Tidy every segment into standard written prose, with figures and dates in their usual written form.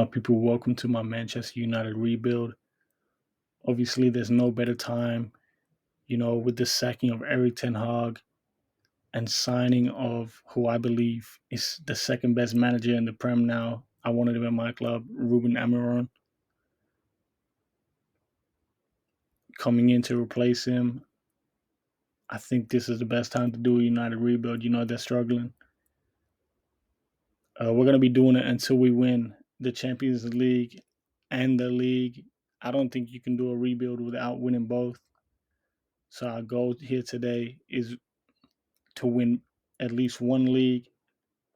People, welcome to my Manchester United rebuild. Obviously, there's no better time, with the sacking of Eric Ten Hag and signing of who I believe is the second best manager in the Prem now. I wanted him in my club, Ruben Amorim, coming in to replace him. I think this is the best time to do a United rebuild. They're struggling. We're going to be doing it until we win the Champions League and the league. I don't think you can do a rebuild without winning both. So our goal here today is to win at least one league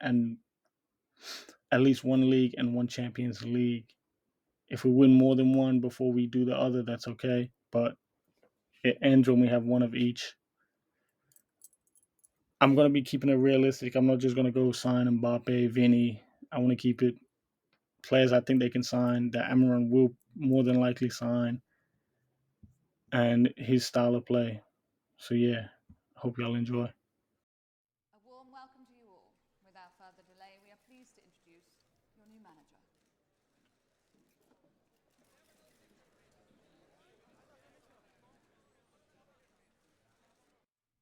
and one Champions League. If we win more than one before we do the other, that's okay. But it ends when we have one of each. I'm gonna be keeping it realistic. I'm not just gonna go sign Mbappe, Vinny. I want to keep it players I think they can sign that Amaran will more than likely sign and his style of play. So yeah, hope y'all enjoy. A warm welcome to you all. Without further delay, we are pleased to introduce your new manager.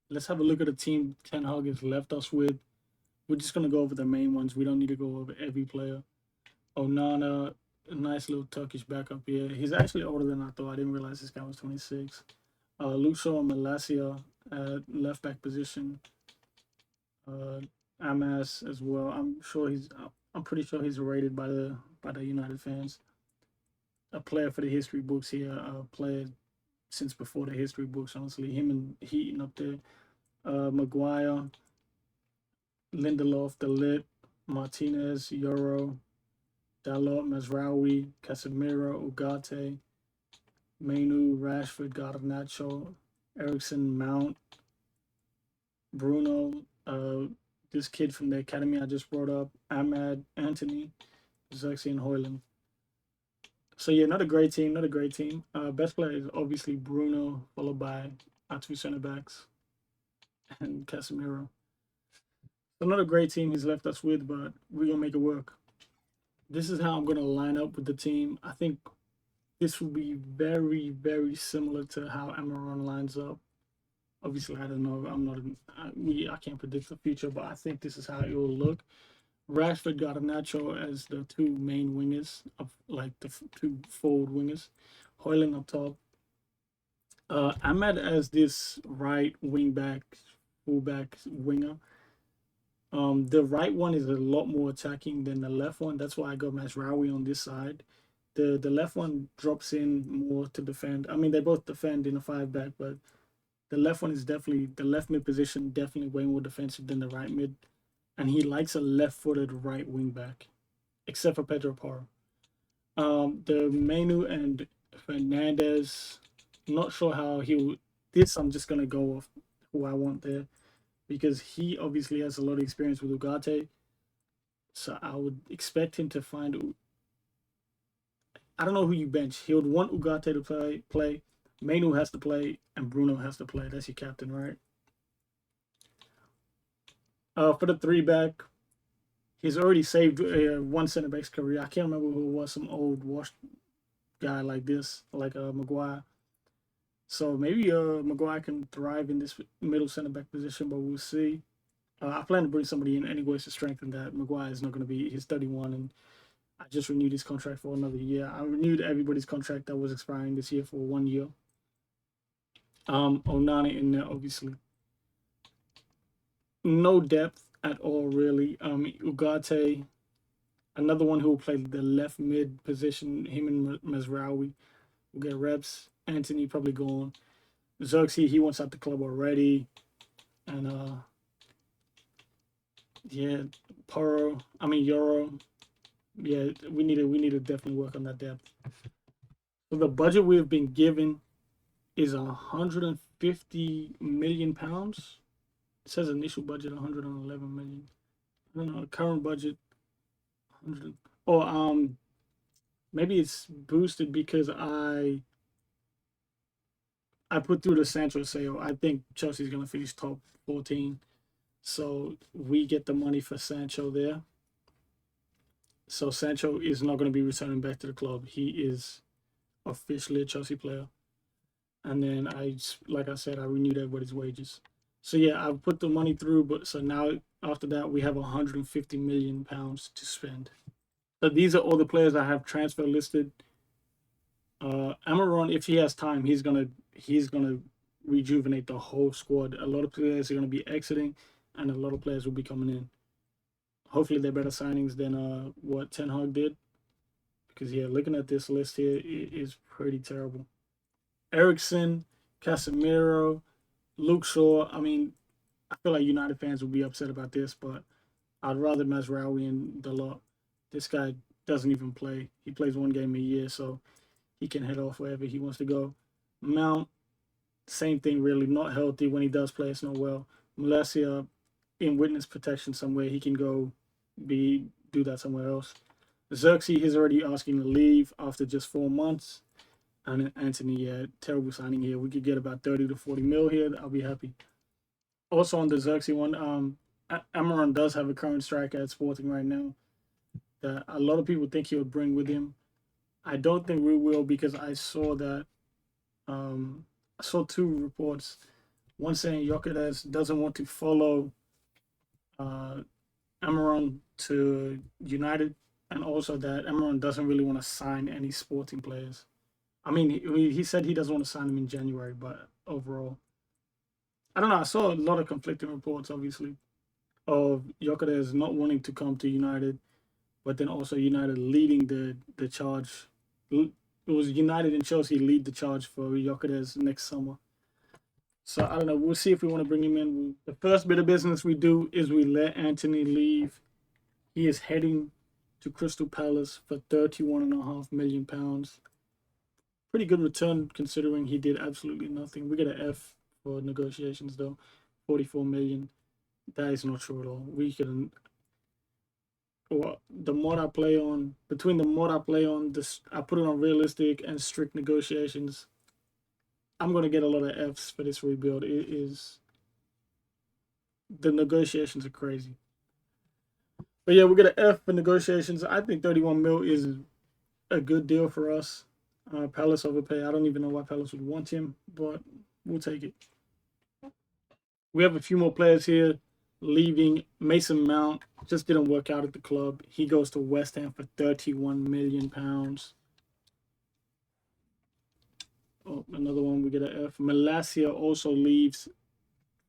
Let's have a look at the team Ten Hag has left us with. We're just gonna go over the main ones. We don't need to go over every player. Onana, a nice little Turkish backup here. He's actually older than I thought. I didn't realize this guy was 26. Lucho and Malasia at left back position. Uh, Amas as well. I'm pretty sure he's rated by the United fans. A player for the history books here. A player since before the history books. Honestly, him and Heaton up there. Maguire, Lindelof, Delit, Martinez, Euro, Dalot, Mazraoui, Casemiro, Ugarte, Mainu, Rashford, Garnacho, Ericsson, Mount, Bruno, this kid from the academy I just brought up, Ahmad, Anthony, Zexi, and Hoyland. So yeah, not a great team, not a great team. Best player is obviously Bruno, followed by our two center backs and Casemiro. So not a great team he's left us with, but we're gonna make it work. This is how I'm gonna line up with the team. I think this will be very, very similar to how Amaron lines up. Obviously, I don't know. I'm not. I can't predict the future, but I think this is how it will look. Rashford got Nacho as the two main wingers of like the two forward wingers. Hoyland up top. Ahmed as this right wing back, fullback winger. The right one is a lot more attacking than the left one. That's why I got Masraoui on this side. The left one drops in more to defend. I mean, they both defend in a five back, but the left one is definitely the left mid position, definitely way more defensive than the right mid. And he likes a left footed right wing back, except for Pedro Porro. The Menu and Fernandez, not sure how he will. This I'm just gonna go off who I want there because he obviously has a lot of experience with Ugarte. So I would expect him to find. I don't know who you bench. He would want Ugarte to play. Menu has to play, and Bruno has to play. That's your captain, right? For the three back, he's already saved one center back's career. I can't remember who it was. Some old washed guy like this, like Maguire. So maybe Maguire can thrive in this middle center back position, but we'll see. I plan to bring somebody in anyways to strengthen that. Maguire is not going to be his 31, and I just renewed his contract for another year. I renewed everybody's contract that was expiring this year for 1 year. Onana in there, obviously. No depth at all, really. Ugarte, another one who will play the left mid position. Him and Mazraoui will get reps. Anthony probably gone. Xerxes, he wants out the club already. And yeah, Euro. Yeah, we need to definitely work on that depth. So the budget we've been given is 150 million pounds. It says initial budget 111 million. I don't know, current budget 100. Or maybe it's boosted because I put through the Sancho sale. I think Chelsea's gonna finish top 14. So we get the money for Sancho there. So Sancho is not going to be returning back to the club. He is officially a Chelsea player. And then like I said, I renewed everybody's wages. So yeah, I put the money through, but so now after that we have 150 million pounds to spend. So these are all the players I have transfer listed. Amorim, if he has time, he's gonna rejuvenate the whole squad. A lot of players are gonna be exiting, and a lot of players will be coming in. Hopefully, they're better signings than what Ten Hag did. Because yeah, looking at this list here, it is pretty terrible. Ericsson, Casemiro, Luke Shaw. I mean, I feel like United fans will be upset about this, but I'd rather Mazraoui and Dalot. This guy doesn't even play. He plays one game a year, so he can head off wherever he wants to go. Mount, same thing really. Not healthy when he does play. It's not well. Malaysia in witness protection somewhere. He can go do that somewhere else. Xerxes is already asking to leave after just 4 months. And Anthony, yeah, terrible signing here. We could get about 30 to 40 mil here. I'll be happy. Also on the Xerxes one, Amaron does have a current striker at Sporting right now that a lot of people think he would bring with him. I don't think we will because I saw two reports. One saying Jokeres doesn't want to follow uh, Amaron to United, and also that Amaron doesn't really want to sign any Sporting players. I mean, he said he doesn't want to sign them in January, but overall, I don't know. I saw a lot of conflicting reports, obviously, of Jokeres not wanting to come to United, but then also United leading the charge. It was United and Chelsea lead the charge for Jokeres next summer. So I don't know. We'll see if we want to bring him in. The first bit of business we do is we let Anthony leave. He is heading to Crystal Palace for £31.5 million. Pretty good return considering he did absolutely nothing. We get an F for negotiations though, 44 million. That is not true at all. We can. Well, the mod I play on, between the mod I play on, this I put it on realistic and strict negotiations. I'm gonna get a lot of Fs for this rebuild. It is the negotiations are crazy. But yeah, we get an F for negotiations. I think 31 mil is a good deal for us. Palace overpay. I don't even know why Palace would want him, but we'll take it. We have a few more players here leaving. Mason Mount just didn't work out at the club. He goes to West Ham for £31 million. Oh, another one we get an F. Malacia also leaves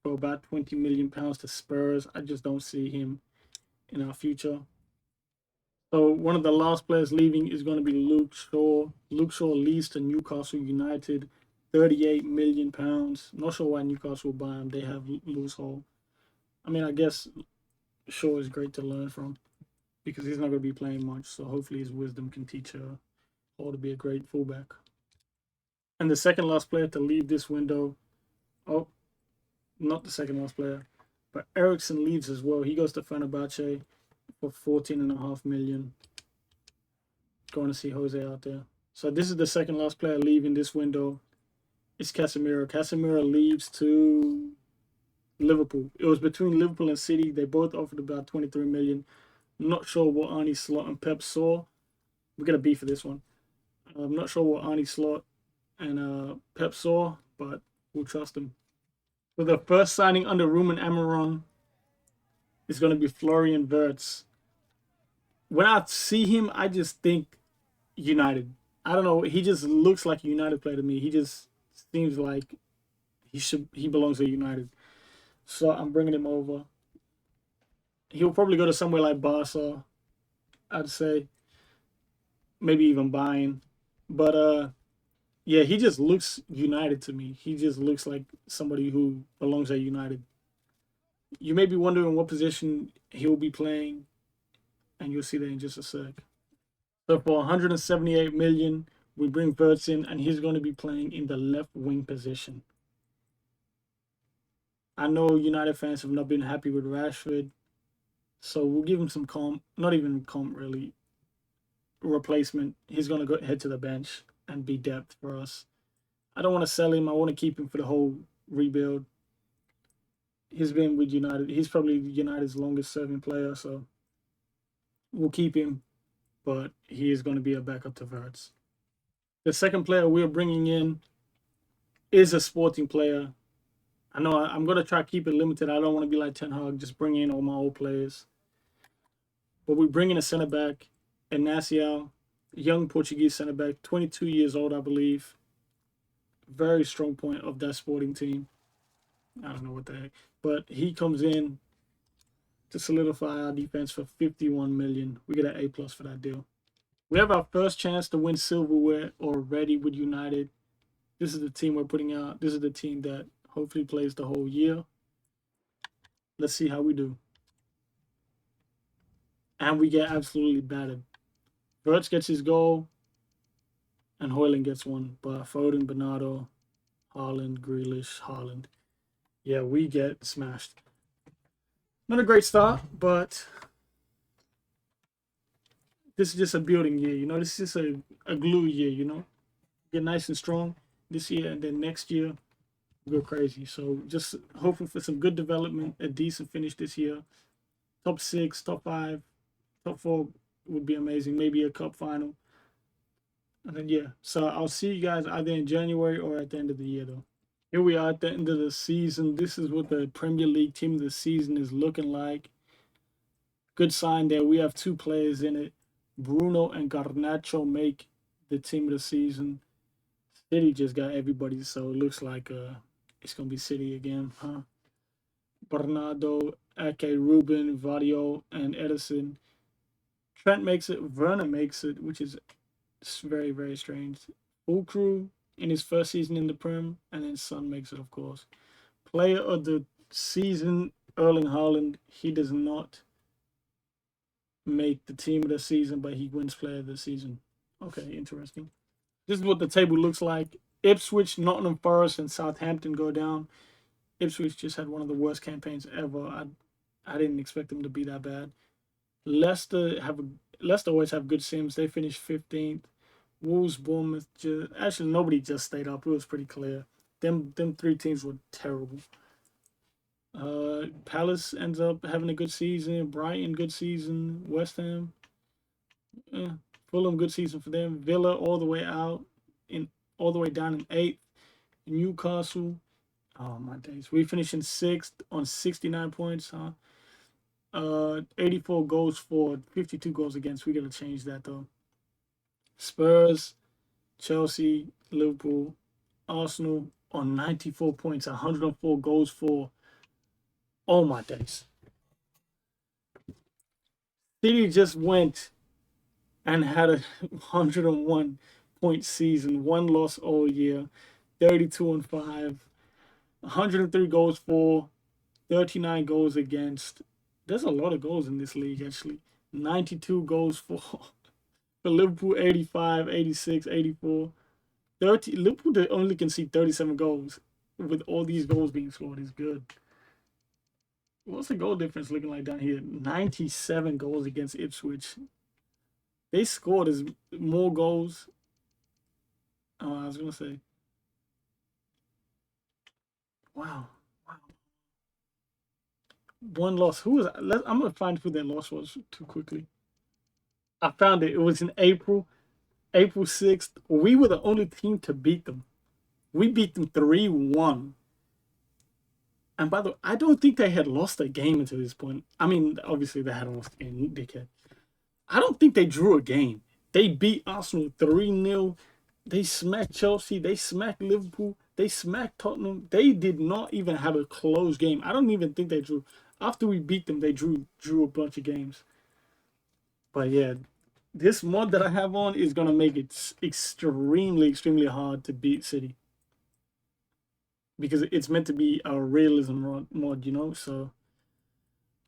for about £20 million to Spurs. I just don't see him in our future. So one of the last players leaving is going to be Luke Shaw. Luke Shaw leaves to Newcastle United, £38 million. Not sure why Newcastle will buy him. They have Lewis Hall. I mean, I guess Shaw is great to learn from because he's not going to be playing much. So hopefully his wisdom can teach Hall to be a great fullback. And the second last player to leave this window, oh, not the second last player, but Ericsson leaves as well. He goes to Fenerbahce for 14.5 million. Going to see Jose out there. So this is the second last player leaving this window. It's Casemiro. Casemiro leaves to Liverpool. It was between Liverpool and City. They both offered about 23 million. I'm not sure what Arnie Slot and Pep saw. We're gonna beef for this one. I'm not sure what Arnie Slot and Pep saw, but we'll trust them. So the first signing under Ruben Amorim is going to be Florian Wirtz. When I see him, I just think United. I don't know. He just looks like a United player to me. He just seems like he belongs to United. So I'm bringing him over. He'll probably go to somewhere like Barca, I'd say, maybe even Bayern. But yeah, he just looks United to me. He just looks like somebody who belongs at United. You may be wondering what position he'll be playing, and you'll see that in just a sec. So for 178 million, we bring Wirtz in, and he's going to be playing in the left wing position. I know United fans have not been happy with Rashford, so we'll give him some not even really, replacement. He's going to go head to the bench and be depth for us. I don't want to sell him. I want to keep him for the whole rebuild. He's been with United. He's probably United's longest serving player, so we'll keep him. but he is going to be a backup to Verts. The second player we're bringing in is a sporting player. I know I'm going to try to keep it limited. I don't want to be like Ten Hag, just bring in all my old players. But we bring in a center back, Inacio, young Portuguese center back, 22 years old, I believe. Very strong point of that sporting team. I don't know what the heck. But he comes in to solidify our defense for 51 million. We get an A plus for that deal. We have our first chance to win silverware already with United. This is the team we're putting out. This is the team that hopefully plays the whole year. Let's see how we do. And we get absolutely battered. Verts gets his goal, and Hoyland gets one. But Foden, Bernardo, Haaland, Grealish, Haaland. Yeah, we get smashed. Not a great start, but this is just a building year, you know. This is just a glue year, you know. Get nice and strong this year, and then next year go crazy. So just hoping for some good development, a decent finish this year. Top 6, top 5, top 4 would be amazing. Maybe a cup final. And then yeah. So I'll see you guys either in January or at the end of the year though. Here we are at the end of the season. This is what the Premier League team of the season is looking like. Good sign there. We have 2 players in it. Bruno and Garnacho make the team of the season. City just got everybody, so it looks like it's gonna be City again, huh? Bernardo, Ake, Ruben, Vadio, and Edison. Trent makes it. Werner makes it, which is very, very strange. Full crew in his first season in the Prem, and then Son makes it, of course. Player of the season, Erling Haaland. He does not make the team of the season, but he wins player of the season. Okay, interesting. This is what the table looks like. Ipswich, Nottingham Forest, and Southampton go down. Ipswich just had one of the worst campaigns ever. I didn't expect them to be that bad. Leicester always have good sims. They finished 15th. Wolves, Bournemouth, actually nobody just stayed up. It was pretty clear. Them 3 teams were terrible. Palace ends up having a good season. Brighton, good season. West Ham, Fulham, good season for them. Villa all the way out, all the way down in 8th. Newcastle, oh my days, we finished in 6th on 69 points, huh? 84 goals for, 52 goals against. We gotta change that though. Spurs, Chelsea, Liverpool, Arsenal on 94 points, 104 goals for. Oh my days. City just went and had a 101 point season, 1 loss all year, 32 and 5, 103 goals for, 39 goals against. There's a lot of goals in this league actually. 92 goals for Liverpool, 85, 86, 84. 30 Liverpool only concede 37 goals. With all these goals being scored is good. What's the goal difference looking like down here? 97 goals against Ipswich. They scored as more goals. Oh, I was gonna say. Wow. Wow. 1 loss. Who was? I'm gonna find who that loss was too quickly. I found it. It was in April, April 6th. We were the only team to beat them. We beat them 3-1. And by the way, I don't think they had lost a game until this point. I mean, obviously they hadn't lost a game, dickhead. I don't think they drew a game. They beat Arsenal 3-0. They smacked Chelsea. They smacked Liverpool. They smacked Tottenham. They did not even have a close game. I don't even think they drew. After we beat them, they drew a bunch of games. But yeah, this mod that I have on is gonna make it extremely, extremely hard to beat City because it's meant to be a realism mod, you know. So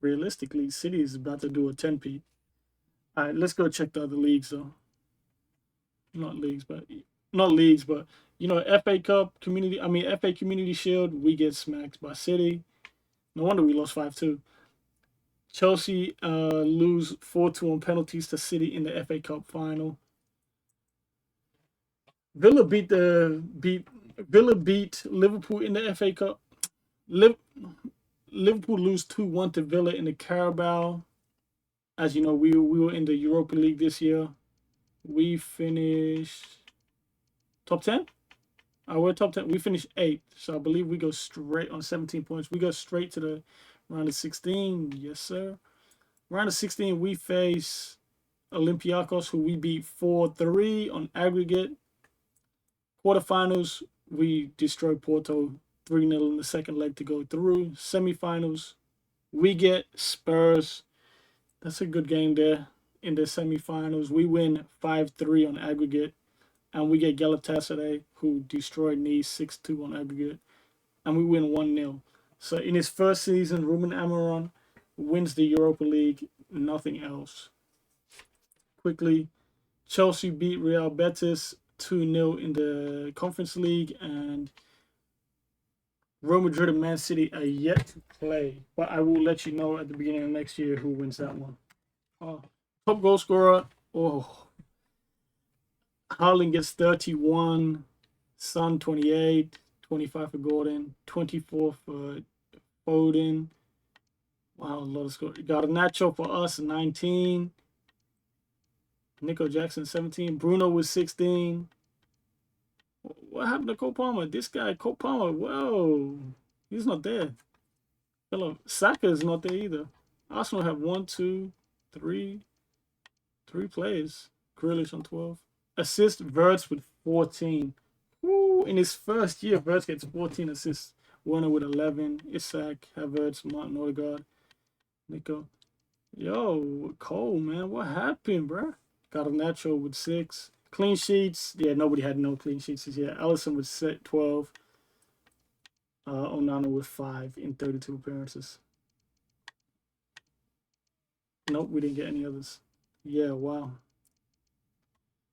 realistically, City is about to do a 10p. All right, let's go check the other leagues though. Not leagues, but you know, FA Cup community. I mean, FA Community Shield. We get smacked by City. No wonder we lost 5-2. Chelsea lose 4-2 on penalties to City in the FA Cup final. Villa beat Liverpool in the FA Cup. Liverpool lose 2-1 to Villa in the Carabao. As you know, we were in the Europa League this year. We finished top 10. We're top 10. We finished eighth, so I believe we go straight on 17 points. We go straight to the round of 16. Yes, sir. Round of 16, we face Olympiacos, who we beat 4-3 on aggregate. Quarterfinals, we destroy Porto 3-0 in the second leg to go through. Semifinals, we get Spurs. That's a good game there. In the semifinals, we win 5-3 on aggregate. And we get Galatasaray, who destroyed Nice 6-2 on aggregate. And we win 1-0. So in his first season, Ruben Amorim wins the Europa League, nothing else. Quickly, Chelsea beat Real Betis 2-0 in the Conference League, and Real Madrid and Man City are yet to play. But I will let you know at the beginning of next year who wins that one. Top goal scorer, Haaland gets 31, Son 28, 25 for Gordon, 24 for Foden. Wow, a lot of score. Garnacho for us, 19. Nico Jackson, 17. Bruno was 16. What happened to Cole Palmer? This guy, Cole Palmer, whoa. He's not there. Hello. Saka is not there either. Arsenal have three players. Grealish on 12. Assist, Verts with 14. Woo, in his first year, Verts gets 14 assists. Werner with 11. Isak, Havertz, Martin Odegaard, Nico. Yo, Cole, man, what happened, bro? Garnacho with 6. Clean sheets. Yeah, nobody had no clean sheets this year. Allison with 12. Onana with 5 in 32 appearances. Nope, we didn't get any others. Yeah, wow.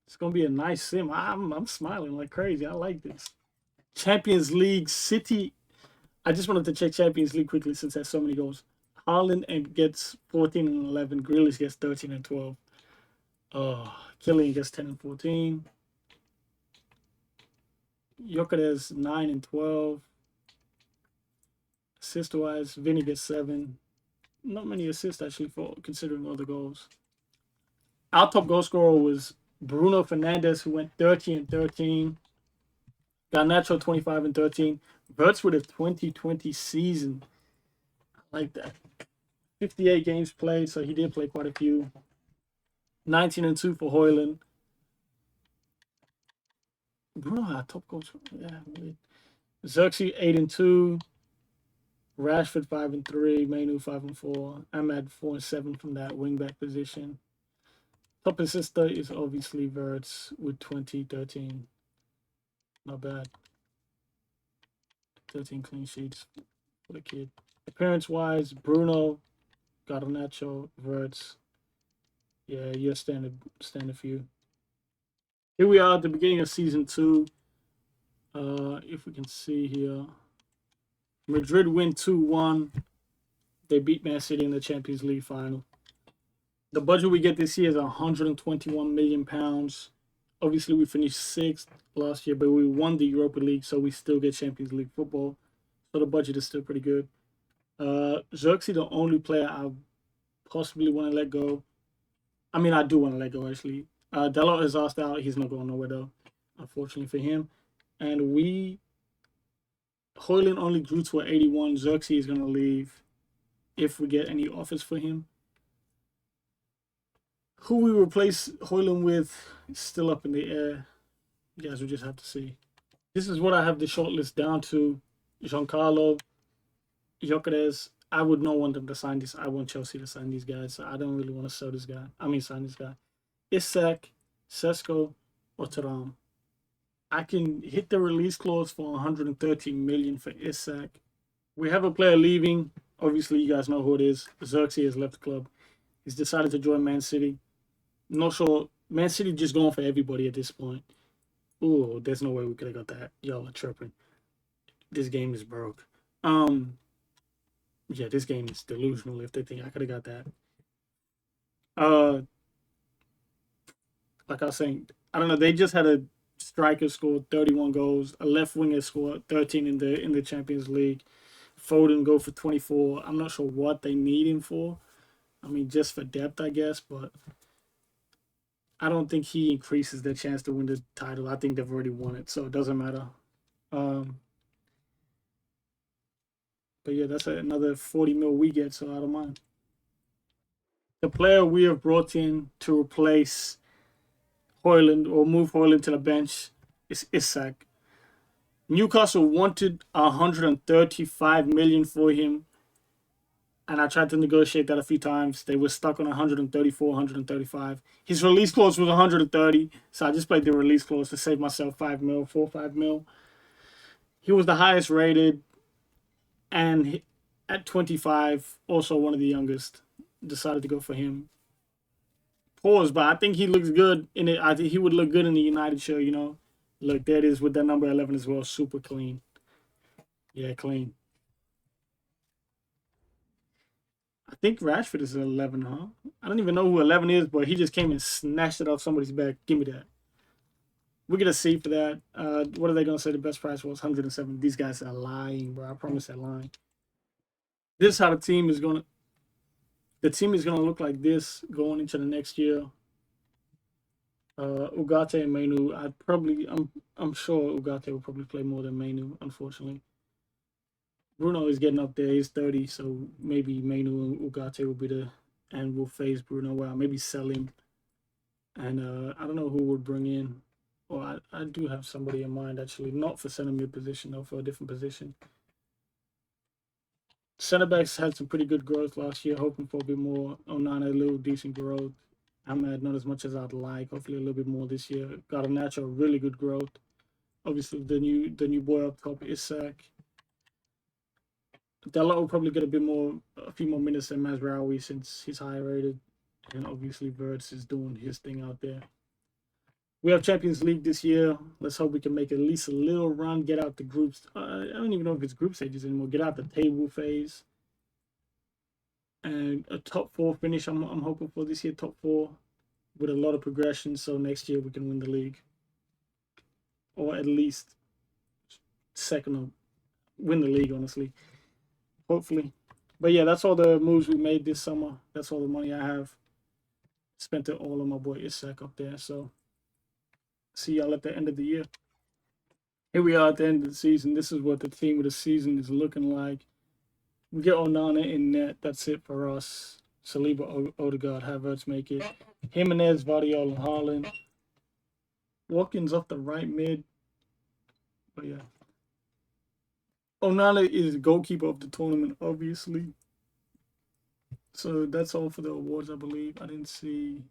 It's gonna be a nice sim. I'm smiling like crazy. I like this. Champions League City. I just wanted to check Champions League quickly since there's so many goals. Haaland and gets 14 and 11. Grealish gets 13 and 12. Killian gets 10 and 14. Jokeres 9 and 12. Assist wise, Vinny gets 7. Not many assists actually for considering all the goals. Our top goal scorer was Bruno Fernandes, who went 30 and 13. Garnacho 25 and 13. Verts with a 2020 season. I like that. 58 games played, so he did play quite a few. 19 and 2 for Hoyland. Bruno had top goals. Yeah, Xerxes 8 and 2. Rashford 5 and 3. Mainu 5 and 4. Ahmad 4 and 7 from that wingback position. Top assister is obviously Verts with 20, 13. Not bad. 13 clean sheets for the kid. Appearance wise, Bruno, Garnacho, Verts. Yeah, you're standard for you. Here we are at the beginning of season 2. If we can see here, Madrid win 2-1. They beat Man City in the Champions League final. The budget we get this year is £121 million. Obviously, we finished 6th last year, but we won the Europa League, so we still get Champions League football. So the budget is still pretty good. Xerxes, the only player I possibly want to let go. I mean, I do want to let go, actually. Dalot is asked out. He's not going nowhere, though, unfortunately for him. And Hoyland only grew to an 81. Xerxes is going to leave if we get any offers for him. Who we replace Hoyland with is still up in the air. You guys will just have to see. This is what I have the shortlist down to. Giancarlo, Jokeres. I would not want them to sign this. I want Chelsea to sign these guys. So I don't really want to sell this guy. Sign this guy. Isak, Sesko, or Thuram. I can hit the release clause for 113 million for Isak. We have a player leaving. Obviously, you guys know who it is. Xerxes has left the club. He's decided to join Man City. Not sure. Man City just going for everybody at this point. Ooh, there's no way we could have got that. Y'all are tripping. This game is broke. Yeah, this game is delusional if they think I could have got that. Like I was saying, I don't know. They just had a striker score 31 goals, a left winger score 13 in the Champions League. Foden go for 24. I'm not sure what they need him for. I mean, just for depth, I guess, but I don't think he increases their chance to win the title. I think they've already won it, so it doesn't matter. Um, but yeah, that's another 40 mil we get, so I don't mind. The player we have brought in to replace Hoyland or move Hoyland to the bench is Isak. Newcastle wanted 135 million for him, and I tried to negotiate that a few times. They were stuck on 134, 135. His release clause was 130, so I just played the release clause to save myself 5 mil, 5 mil. He was the highest rated, and at 25, also one of the youngest. Decided to go for him. Pause, but I think he looks good in it. I think he would look good in the United show. Look, there it is with that number 11 as well. Super clean. Yeah, clean. I think Rashford is 11, huh? I don't even know who 11 is, but he just came and snatched it off somebody's back. Give me that. We get a C for that. What are they going to say the best price was? 107. These guys are lying, bro. I promise they're lying. This is how the team is going to. The team is going to look like this going into the next year. Ugarte and Mainu. I'm sure Ugarte will probably play more than Mainu, unfortunately. Bruno is getting up there. He's 30, so maybe Mainu and Ugarte will be and we'll phase Bruno out. Maybe sell him. And I don't know who would bring in. Or I do have somebody in mind, actually. Not for center mid position, though, for a different position. Center backs had some pretty good growth last year. Hoping for a bit more. Onana, a little decent growth. Ahmed, not as much as I'd like. Hopefully a little bit more this year. Got a natural, really good growth. Obviously, the new boy up top, Isak. Dalot will probably get a few more minutes than Mazraoui since he's higher rated. And obviously, Verts is doing his thing out there. We have Champions League this year. Let's hope we can make at least a little run, get out the groups. I don't even know if it's group stages anymore. Get out the table phase. And a top 4 finish, I'm hoping for this year, top 4, with a lot of progression. So next year we can win the league. Or at least second or win the league, honestly. Hopefully. But yeah, that's all the moves we made this summer. That's all the money I have. Spent it all on my boy Isak up there. So see y'all at the end of the year. Here we are at the end of the season. This is what the team of the season is looking like. We get Onana in net. That's it for us. Saliba, Odegaard, Havertz make it. Jimenez, Vardiol, and Haaland. Watkins off the right mid. But yeah. Onana is goalkeeper of the tournament, obviously. So that's all for the awards, I believe. I didn't see.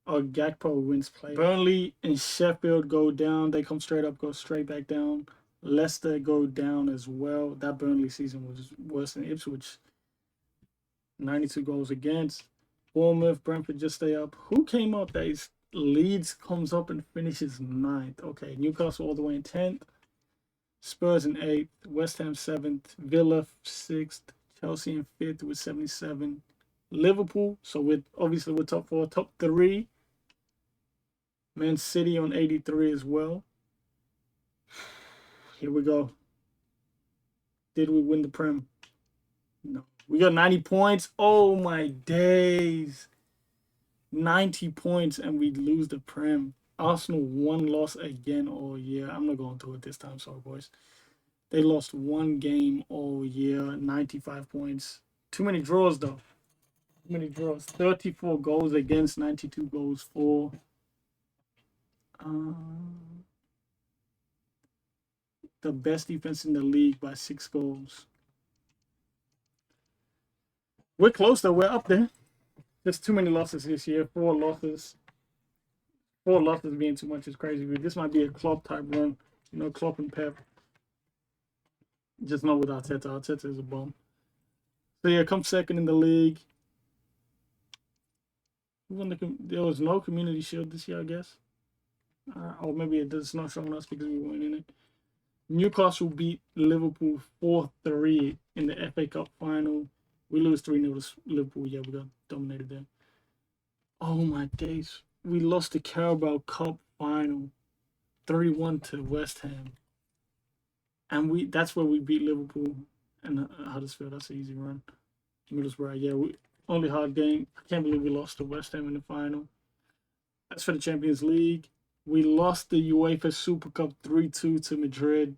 Oh, Gakpo wins play. Burnley and Sheffield go down. They come straight up, go straight back down. Leicester go down as well. That Burnley season was worse than Ipswich. 92 goals against. Bournemouth, Brentford just stay up. Who came up? That Leeds comes up and finishes 9th. Okay, Newcastle all the way in 10th. Spurs in 8th. West Ham 7th. Villa 6th. Chelsea in 5th with 77. Liverpool, so we're top 4. Top 3. Man City on 83 as well. Here we go. Did we win the Prem? No. We got 90 points. Oh my days. 90 points and we lose the Prem. Arsenal 1 loss again all year. I'm not going to it this time, sorry boys. They lost 1 game all year. 95 points. Too many draws though. Too many draws. 34 goals against, 92 goals for. The best defense in the league by 6 goals. We're close though. We're up there. There's too many losses this year. 4 losses. 4 losses being too much is crazy. This might be a Klopp type run. Klopp and Pep. Just not with Arteta. Arteta is a bum. So yeah, come second in the league. There was no Community Shield this year, I guess. Or maybe it's not showing us because we weren't in it. Newcastle beat Liverpool 4-3 in the FA Cup final. We lose 3-0 to Liverpool. Yeah, we got dominated there. Oh my days. We lost the Carabao Cup final 3-1 to West Ham. And that's where we beat Liverpool and Huddersfield. That's an easy run. Middlesbrough, yeah. Only hard game. I can't believe we lost to West Ham in the final. As for the Champions League, we lost the UEFA Super Cup 3-2 to Madrid.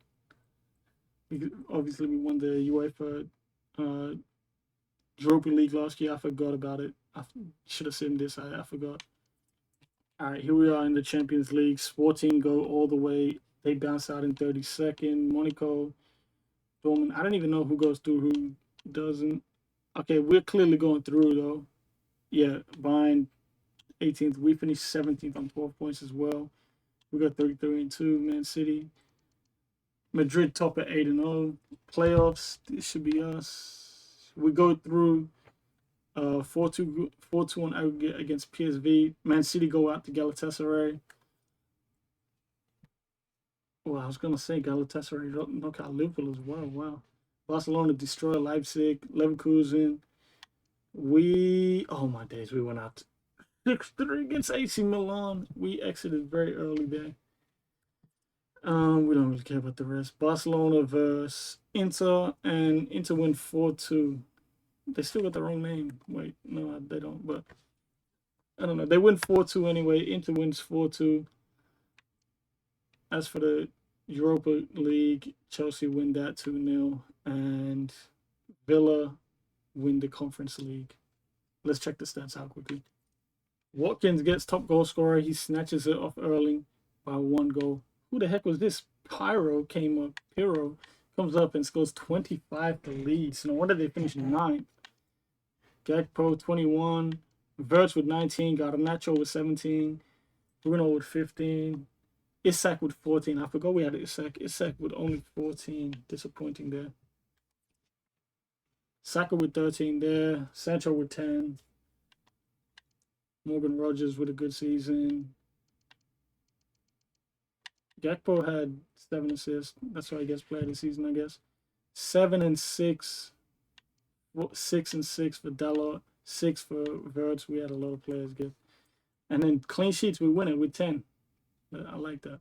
Obviously, we won the UEFA uh, Europa League last year. I forgot about it. I should have seen this. I forgot. All right, here we are in the Champions League. Sporting go all the way. They bounce out in 32nd. Monaco, Dortmund. I don't even know who goes through, who doesn't. Okay, we're clearly going through though. Yeah, Bayern 18th. We finished 17th on 12 points as well. We got 33 and 2. Man City. Madrid top at 8 and 0. Playoffs. This should be us. We go through 4-2 on aggregate against PSV. Man City go out to Galatasaray. Well, I was gonna say Galatasaray knock out Liverpool as well. Wow. Barcelona destroy Leipzig. Leverkusen. Oh my days, we went out 6-3 against AC Milan. We exited very early there. We don't really care about the rest. Barcelona versus Inter, and Inter win 4-2. They still got the wrong name. Wait, no, they don't. But I don't know. They win 4-2 anyway. Inter wins 4-2. As for the Europa League, Chelsea win that 2-0, and Villa win the Conference League. Let's check the stats out quickly. Watkins gets top goal scorer. He snatches it off Erling by 1 goal. Who the heck was this? Pyro comes up and scores 25 to Leeds. No wonder they finished 9th. Gakpo 21. Verts with 19. Garnacho with 17. Bruno with 15. Isak with 14. I forgot we had Isak. Isak with only 14. Disappointing there. Saka with 13 there. Sancho with 10. Morgan Rogers with a good season. Gakpo had 7 assists. That's why he gets player of the season, I guess. 7 and 6. 6 and 6 for Dalot. 6 for Verts. We had a lot of players get. And then clean sheets, we win it with 10. I like that.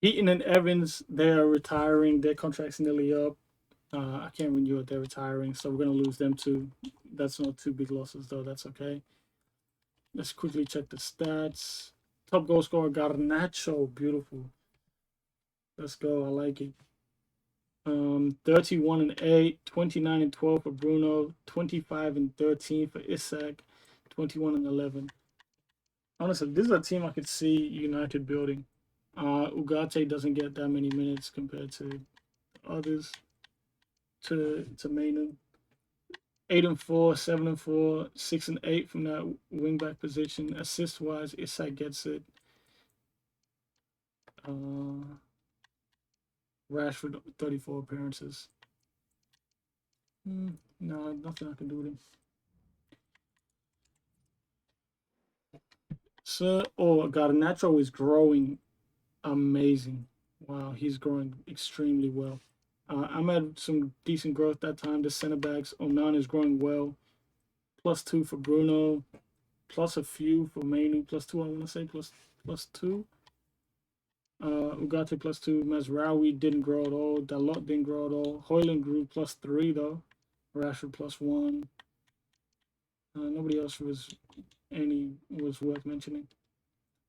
Heaton and Evans, they are retiring. Their contract's nearly up. I can't renew it. They're retiring, so we're going to lose them too. That's not 2 big losses, though. That's okay. Let's quickly check the stats. Top goal scorer, Garnacho. Beautiful. Let's go. I like it. 31 and 8, 29 and 12 for Bruno, 25 and 13 for Isak, 21 and 11. Honestly, this is a team I could see United building. Ugarte doesn't get that many minutes compared to others. To Mainu. 8 and 4, 7 and 4, 6 and 8 from that wingback position. Assist wise, Isak gets it. Rashford 34 appearances. No, nothing I can do with him. So, Garnacho is growing amazing. Wow, he's growing extremely well. I'm at some decent growth that time. The center backs, Onan is growing well. +2 for Bruno. Plus a few for Mainu. +2, I want to say. Plus 2. Ugarte +2. Mazraoui didn't grow at all. Dalot didn't grow at all. Hoyland grew +3 though. Rashford +1. Nobody else was worth mentioning.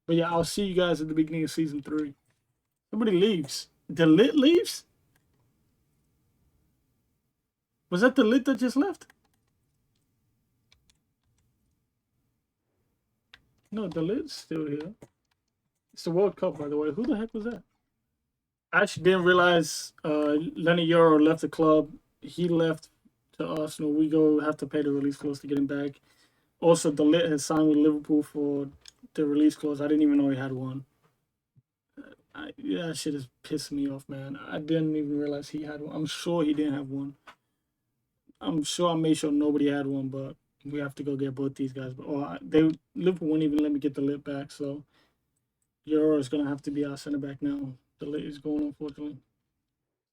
But yeah, I'll see you guys at the beginning of season 3. Somebody leaves. The Lit leaves? Was that the Lit that just left? No, the Lit's still here. It's the World Cup, by the way. Who the heck was that? I actually didn't realize Lenny Euro left the club. He left to Arsenal. We have to pay the release clause to get him back. Also, the Lit has signed with Liverpool for the release clause. I didn't even know he had one. That shit is pissing me off, man. I didn't even realize he had one. I'm sure he didn't have one. I'm sure I made sure nobody had one, but we have to go get both these guys. But Liverpool won't even let me get the Lit back, so Euro is gonna have to be our center back now. The Lit is going, unfortunately.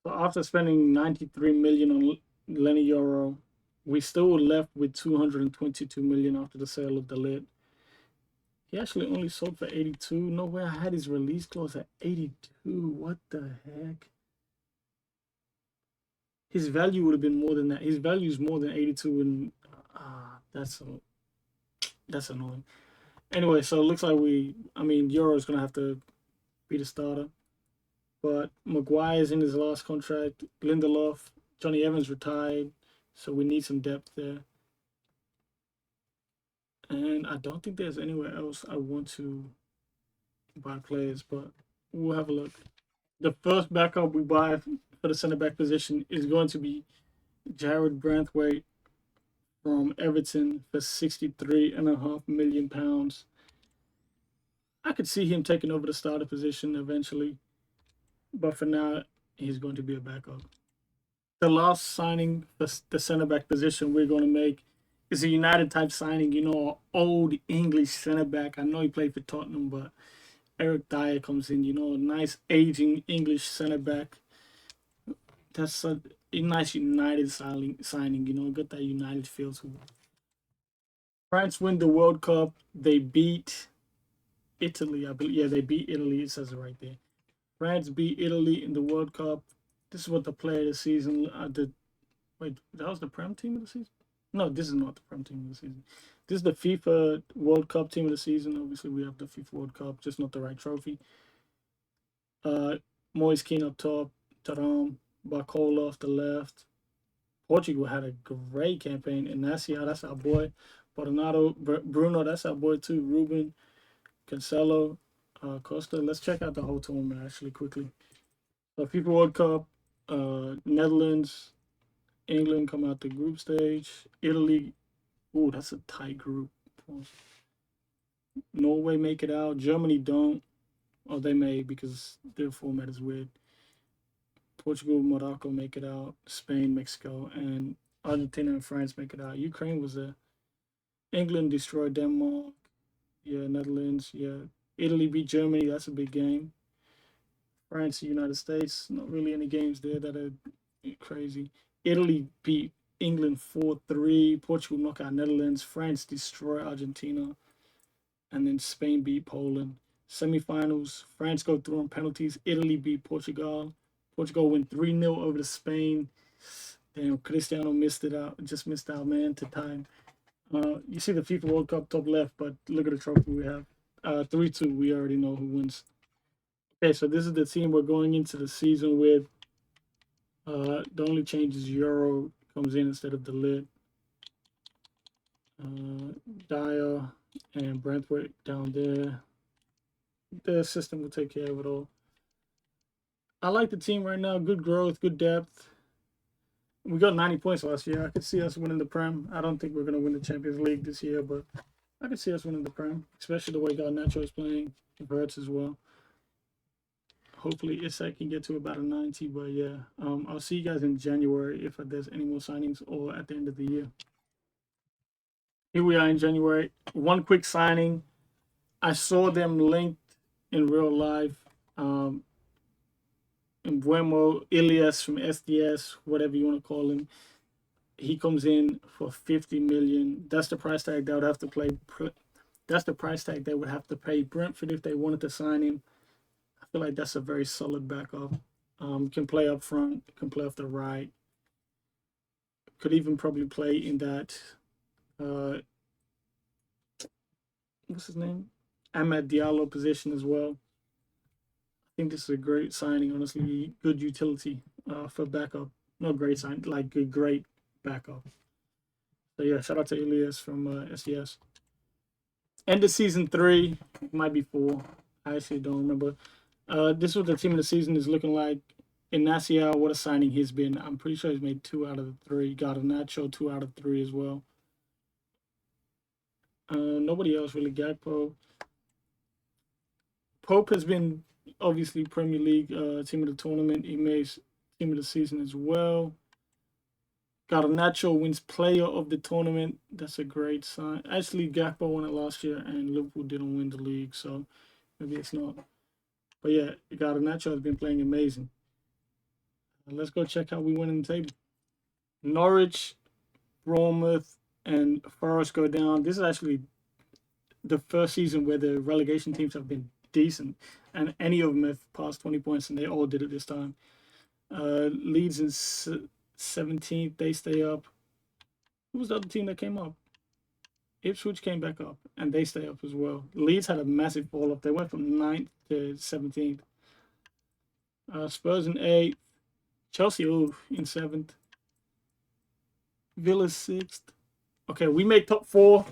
So after spending 93 million on Lenny Euro, we still left with 222 million after the sale of the Lit. He actually only sold for 82. No way, I had his release clause at 82. What the heck? His value would have been more than that. His value is more than 82 in That's annoying. Anyway, so it looks like Euro is gonna have to be the starter. But Maguire's in his last contract. Lindelof, Johnny Evans retired, so we need some depth there. And I don't think there's anywhere else I want to buy players, but we'll have a look. The first backup we buy for the center back position is going to be Jared Branthwaite from Everton for £63.5 million. I could see him taking over the starter position eventually, but for now, he's going to be a backup. The last signing for the center back position we're going to make is a United type signing. Old English center back. I know he played for Tottenham, but Eric Dyer comes in. A nice aging English center back. That's a nice United signing. Got that United feel to it. France win the World Cup. They beat Italy, I believe. Yeah, they beat Italy. It says it right there. France beat Italy in the World Cup. This is what the player of the season. Wait, that was the Prem team of the season? No, this is not the Prem team of the season. This is the FIFA World Cup team of the season. Obviously, we have the FIFA World Cup, just not the right trophy. Uh, Moise Kean up top, Taram, Barcola off the left. Portugal had a great campaign. Inacio, that's our boy. Bernardo, Bruno, that's our boy too. Ruben, Cancelo, Costa. Let's check out the whole tournament actually quickly. So FIFA World Cup, Netherlands, England come out the group stage. Italy, ooh, that's a tight group. Norway make it out. Germany don't. Or they may because their format is weird. Portugal, Morocco make it out. Spain, Mexico, and Argentina and France make it out. Ukraine was there. England destroyed Denmark. Yeah, Netherlands. Yeah, Italy beat Germany. That's a big game. France, United States. Not really any games there that are crazy. Italy beat England 4-3. Portugal knock out Netherlands. France destroy Argentina. And then Spain beat Poland. Semifinals, France go through on penalties. Italy beat Portugal. Portugal win 3-0 over to Spain. Damn, Cristiano just missed out, man, to time. You see the FIFA World Cup top left, but look at the trophy we have. 3-2, we already know who wins. Okay, so this is the team we're going into the season with. The only change is Euro comes in instead of the lid. Dyer and Brentford down there. The system will take care of it all. I like the team right now. Good growth, good depth. We got 90 points last year. I could see us winning the Prem. I don't think we're going to win the Champions League this year, but I could see us winning the Prem, especially the way Garnacho is playing. Verts as well. Hopefully, Isak can get to about a 90, but yeah. I'll see you guys in January if there's any more signings or at the end of the year. Here we are in January. One quick signing. I saw them linked in real life. Buemo Ilias from SDS, whatever you want to call him. He comes in for 50 million. That's the price tag they would have to play. That's the price tag they would have to pay Brentford if they wanted to sign him. I feel like that's a very solid backup. Can play up front, can play off the right. Could even probably play in that. What's his name? Ahmed Diallo position as well. I think this is a great signing. Honestly, good utility for backup. Not great sign, like good, great backup. So yeah, shout out to Elias from SDS. End of season 3, might be 4. I actually don't remember. This is what the team of the season is looking like. Inacio, what a signing he's been. I'm pretty sure he's made 2 out of the 3. Got a Nacho 2 out of 3 as well. Nobody else really. Gakpo. Pope has been obviously Premier League team of the tournament. He made team of the season as well. Garnacho wins player of the tournament. That's a great sign. Actually, Gakpo won it last year, and Liverpool didn't win the league, so maybe it's not. But yeah, Garnacho has been playing amazing. Let's go check how we win in the table. Norwich, Bournemouth, and Forest go down. This is actually the first season where the relegation teams have been decent, and any of them have passed 20 points, and they all did it this time. Leeds in 17th, they stay up. Who was the other team that came up? Ipswich came back up, and they stay up as well. Leeds had a massive fall off. They went from 9th to 17th. Spurs in 8th. Chelsea, in 7th. Villa 6th. Okay, we made top 4.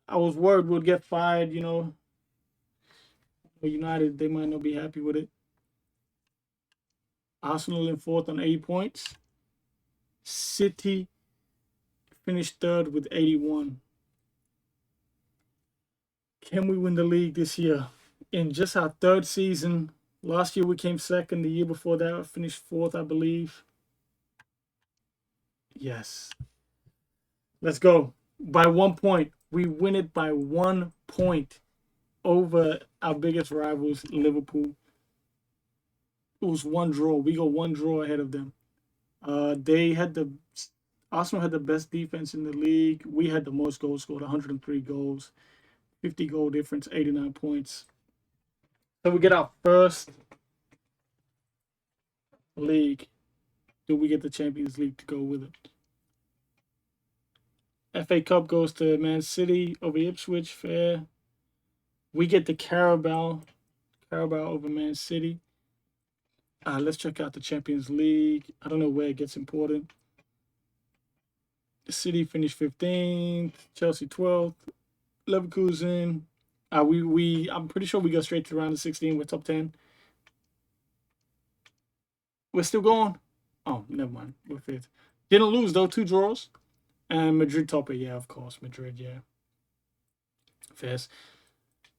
I was worried we'd get fired, But United, they might not be happy with it. Arsenal in 4th on 80 points. City finished 3rd with 81. Can we win the league this year? In just our 3rd season, last year we came 2nd. The year before that, I finished 4th, I believe. Yes. Let's go. By 1 point. We win it by 1 point over our biggest rivals, Liverpool. It was 1 draw. We go 1 draw ahead of them. Arsenal had the best defense in the league. We had the most goals scored, 103 goals, 50 goal difference, 89 points. So we get our first league. Do we get the Champions League to go with it? FA Cup goes to Man City over Ipswich. Fair. We get the Carabao over Man City. Let's check out the Champions League. I don't know where it gets important. The City finished 15th, Chelsea 12th, Leverkusen. I'm pretty sure we go straight to round of 16. We're top 10. We're still going. Oh, never mind. We're 5th. Didn't lose though. 2 draws. And Madrid topper. Yeah, of course, Madrid. Yeah. Fast.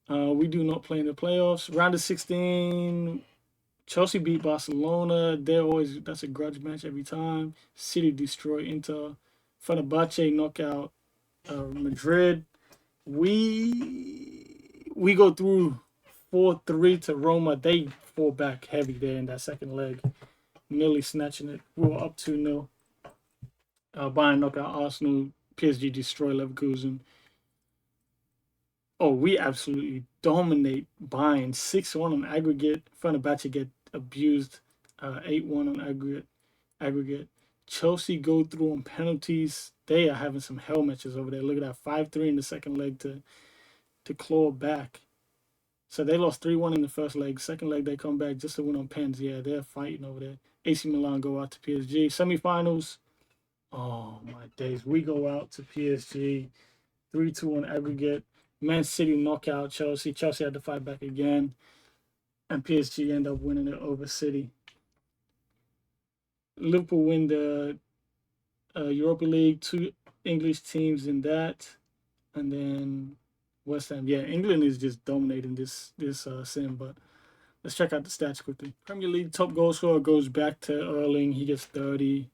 We do not play in the playoffs. Round of 16. Chelsea beat Barcelona. That's a grudge match every time. City destroy Inter. Fenerbahce knockout Madrid. We go through 4-3 to Roma. They fall back heavy there in that second leg, nearly snatching it. We were up 2-0. Bayern knockout Arsenal. PSG destroy Leverkusen. Oh, we absolutely dominate Bayern. 6-1 on aggregate. Fenerbahce get abused. 8-1 on aggregate. Chelsea go through on penalties. They are having some hell matches over there. Look at that, 5-3 in the second leg to claw back. So they lost 3-1 in the first leg. Second leg, they come back just to win on pens. Yeah, they're fighting over there. AC Milan go out to PSG. Semifinals. Oh, my days. We go out to PSG. 3-2 on aggregate. Man City knockout Chelsea. Chelsea had to fight back again. And PSG end up winning it over City. Liverpool win the Europa League. 2 English teams in that. And then West Ham. Yeah, England is just dominating this sim, but let's check out the stats quickly. Premier League top goal scorer goes back to Erling. He gets 30.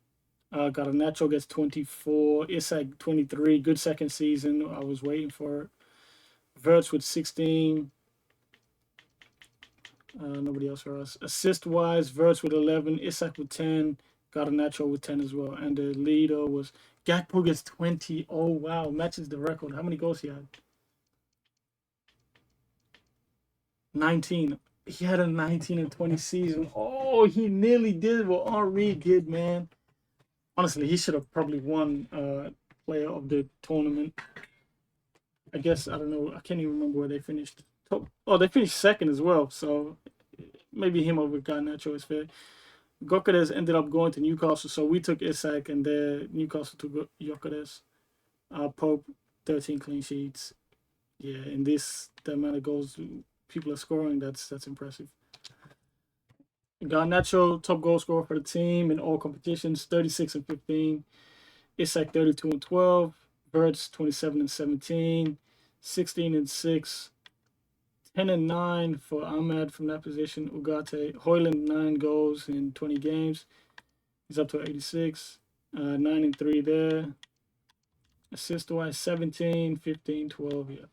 Garnacho gets 24. Isak 23. Good second season. I was waiting for it. Verts with 16. Nobody else for us. Assist-wise, Verts with 11. Isak with 10. Garnacho with 10 as well. And the leader was Gakpo gets 20. Oh, wow. Matches the record. How many goals he had? 19. He had a 19 and 20 season. Oh, he nearly did what Henri did, man. Honestly, he should have probably won player of the tournament. I guess, I don't know. I can't even remember where they finished. They finished second as well. So maybe him over Garnacho is fair. Gyökeres ended up going to Newcastle. So we took Isak and Newcastle took Gyökeres. Pope, 13 clean sheets. Yeah, in the amount of goals people are scoring, that's impressive. Garnacho, top goal scorer for the team in all competitions, 36 and 15. Isak, 32 and 12. Verts, 27 and 17. 16 and 6. 10 and 9 for Ahmad from that position. Ugarte, Højlund, 9 goals in 20 games. He's up to 86. 9 and 3 there. Assist-wise, 17, 15, 12, yeah.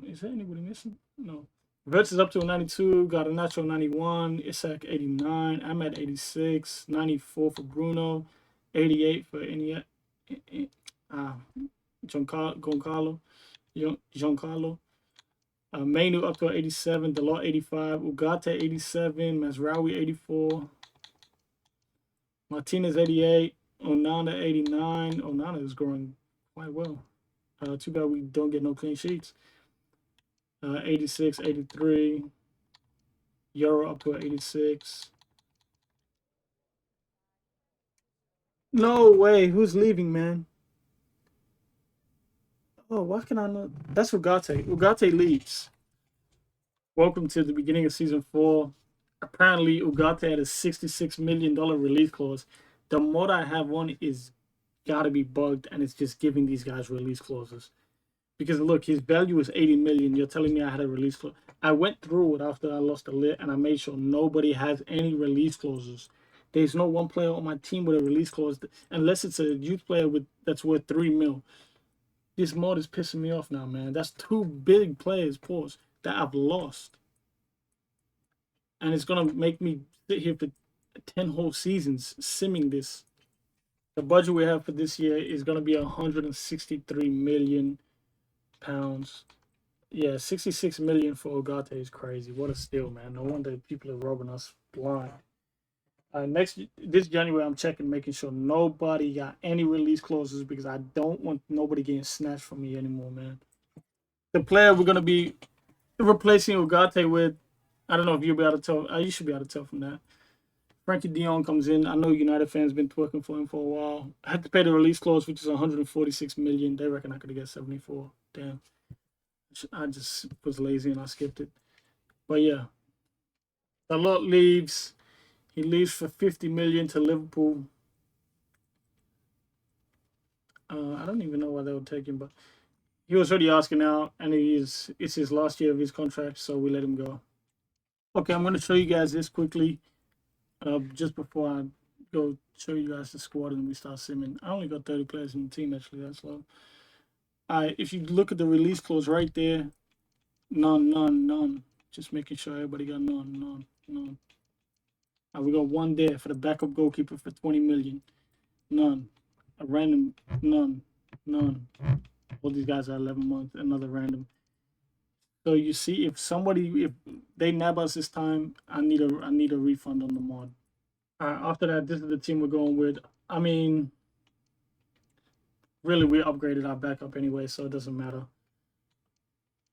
Is there anybody missing? No. Verts is up to a 92. Garnacho 91. Isak 89. Ahmad 86. 94 for Bruno. 88 for Giancarlo. Mainu up to 87. Dalot 85. Ugarte 87. Mazraoui 84. Martinez 88. Onana 89. Onana is growing quite well. Too bad we don't get no clean sheets. 86, 83. Euro up to 86. No way. Who's leaving, man? Oh, why can I not? That's Ugarte. Ugarte leaves. Welcome to the beginning of season 4. Apparently, Ugarte had a $66 million release clause. The mod I have on is gotta be bugged, and it's just giving these guys release clauses. Because look, his value is 80 million. You're telling me I had a release clause. I went through it after I lost the lit, and I made sure nobody has any release clauses. There's no one player on my team with a release clause, unless it's a youth player with that's worth 3 mil. This mod is pissing me off now, man. That's two big players, pause, that I've lost. And it's gonna make me sit here for 10 whole seasons simming this. The budget we have for this year is gonna be 163 million pounds. Yeah, 66 million for Ogate is crazy. What a steal, man. No wonder people are robbing us blind. Next this January, I'm checking, making sure nobody got any release clauses because I don't want nobody getting snatched from me anymore, man. The player we're gonna be replacing Ugarte with, I don't know if you'll be able to tell. You should be able to tell from that. Frankie Dion comes in. I know United fans been twerking for him for a while. I had to pay the release clause, which is 146 million. They reckon I could get 74. Damn. I just was lazy and I skipped it. But yeah, Dalot leaves. He leaves for 50 million to Liverpool. I don't even know why they would take him, but he was already asking out, and it's his last year of his contract, so we let him go. Okay, I'm gonna show you guys this quickly, just before I go show you guys the squad and we start simming. I only got 30 players in the team actually. That's low. If you look at the release clause right there, none, none, none. Just making sure everybody got none, none, none. We got one there for the backup goalkeeper for 20 million. None. A random, none, none. All these guys are 11 months. Another random. So you see, if they nab us this time, I need a refund on the mod. After that, this is the team we're going with. I mean, really, we upgraded our backup anyway, so it doesn't matter.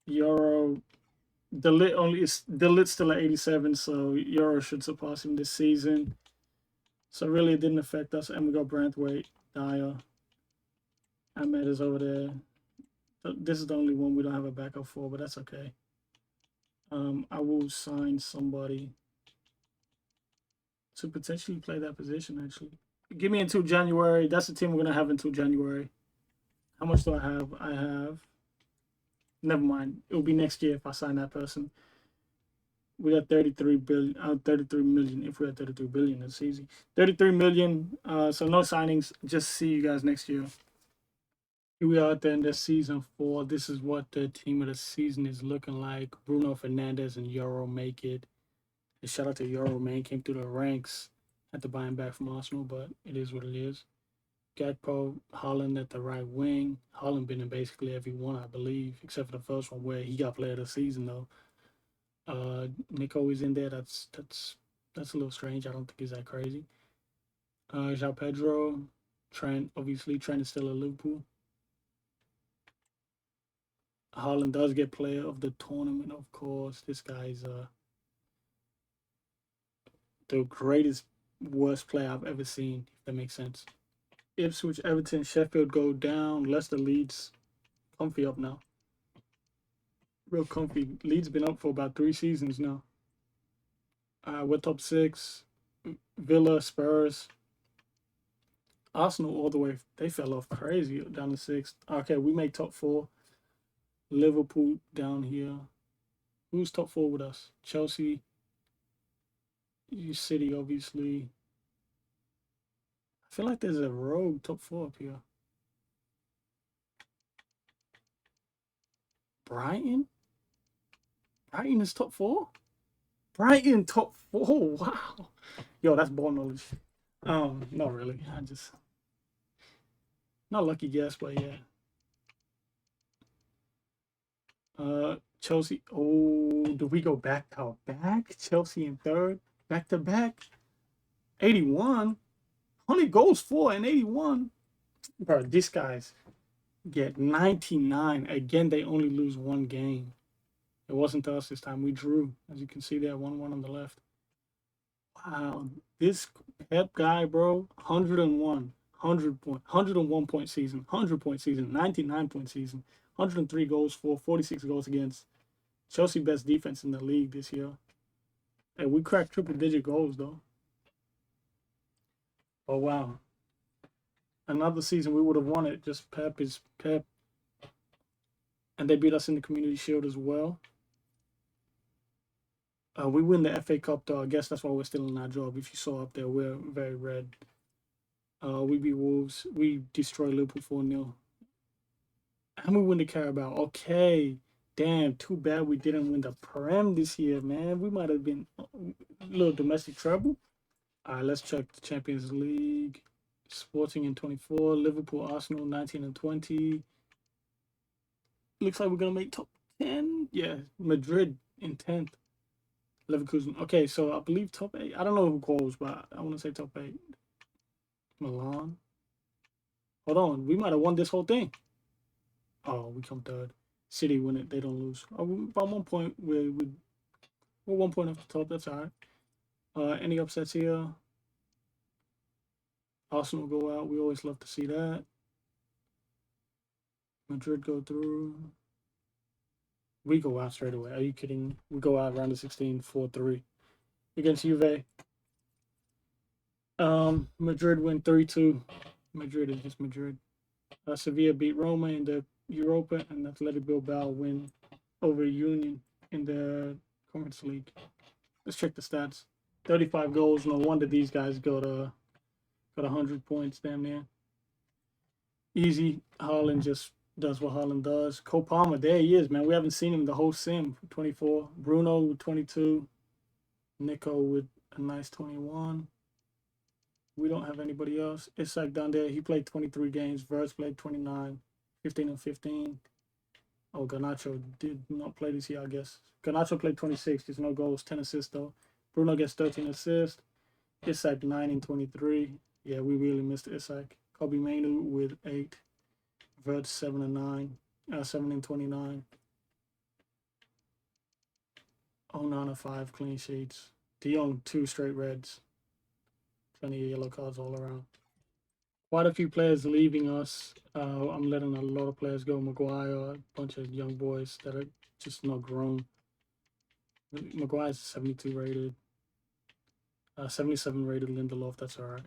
Euro, the lit still at 87, so Euro should surpass him this season. So really, it didn't affect us. And we got Brantwaite, Dyer, Ahmed is over there. This is the only one we don't have a backup for, but that's okay. I will sign somebody to potentially play that position. Actually, give me until January. That's the team we're gonna have until January. How much do I have? I have. Never mind. It will be next year if I sign that person. We got 33 billion. 33 million. If we had 33 billion, it's easy. 33 million. So no signings. Just see you guys next year. Here we are at the end of season 4. This is what the team of the season is looking like. Bruno Fernandes and Euro make it. And shout out to Euro, man. Came through the ranks. Had to buy him back from Arsenal, but it is what it is. Gakpo, Holland at the right wing. Holland been in basically every one, I believe, except for the first one where he got player of the season though. Nico is in there. That's a little strange. I don't think he's that crazy. João Pedro, Trent. Obviously, Trent is still a Liverpool. Holland does get player of the tournament, of course. This guy's the greatest worst player I've ever seen. If that makes sense. Ipswich, Everton, Sheffield go down. Leicester, Leeds, comfy up now. Real comfy. Leeds been up for about 3 seasons now. We're top 6. Villa, Spurs, Arsenal all the way. They fell off crazy down to 6th. Okay, we make top 4. Liverpool down here. Who's top 4 with us? Chelsea, City, obviously. I feel like there's a rogue top 4 up here. Brighton? Brighton is top 4? Brighton top 4? Wow. Yo, that's ball knowledge. Not really. I just not lucky guess, but yeah. Chelsea. Oh, do we go back to back? Chelsea in 3rd, back to back. 81. Only goals for and 81. Bro, these guys get 99. Again, they only lose one game. It wasn't us this time. We drew, as you can see there, 1-1 on the left. Wow, this Pep guy, bro, 101, 101 point season, 100 point season, 99 point season, 103 goals for, 46 goals against. Chelsea best defense in the league this year. And we cracked triple digit goals though. Oh wow. Another season we would have won it. Just Pep is Pep. And they beat us in the Community Shield as well. We win the FA Cup though. I guess that's why we're still in our job. If you saw up there, we're very red. We beat Wolves. We destroy Liverpool 4-0. And we win the Carabao. Okay. Damn, too bad we didn't win the Prem this year, man. We might have been a little domestic trouble. All right, let's check the Champions League. Sporting in 24, Liverpool, Arsenal 19 and 20. Looks like we're gonna make top 10. Yeah, Madrid in 10th. Leverkusen. Okay, so I believe top 8. I don't know who calls, but I want to say top 8. Milan. Hold on, we might have won this whole thing. Oh, we come third. City win it, they don't lose. By 1 point, we're 1 point off the top. That's all right. Any upsets here? Arsenal go out. We always love to see that. Madrid go through. We go out straight away. Are you kidding? We go out round of 16, 4-3 against Juve. Madrid win 3-2. Madrid is just Madrid. Sevilla beat Roma in the Europa, and Athletic Bilbao win over Union in the Conference League. Let's check the stats. 35 goals. No wonder these guys got 100 points damn near. Easy. Haaland just does what Haaland does. Cole Palmer, there he is, man. We haven't seen him the whole sim. 24. Bruno with 22. Nico with a nice 21. We don't have anybody else. Isak down there. He played 23 games. Verts played 29. 15 and 15. Oh, Garnacho did not play this year, I guess. Garnacho played 26. There's no goals. 10 assists, though. Bruno gets 13 assists. Isak 9 and 23. Yeah, we really missed Isak. Kobe Mainu with 8. Verts 7 and 9. 7 and 29. Onana 5 clean sheets. De Jong 2 straight reds. Plenty of yellow cards all around. Quite a few players leaving us. I'm letting a lot of players go. Maguire, a bunch of young boys that are just not grown. Maguire's 72 rated. 77 rated Lindelof. That's all right.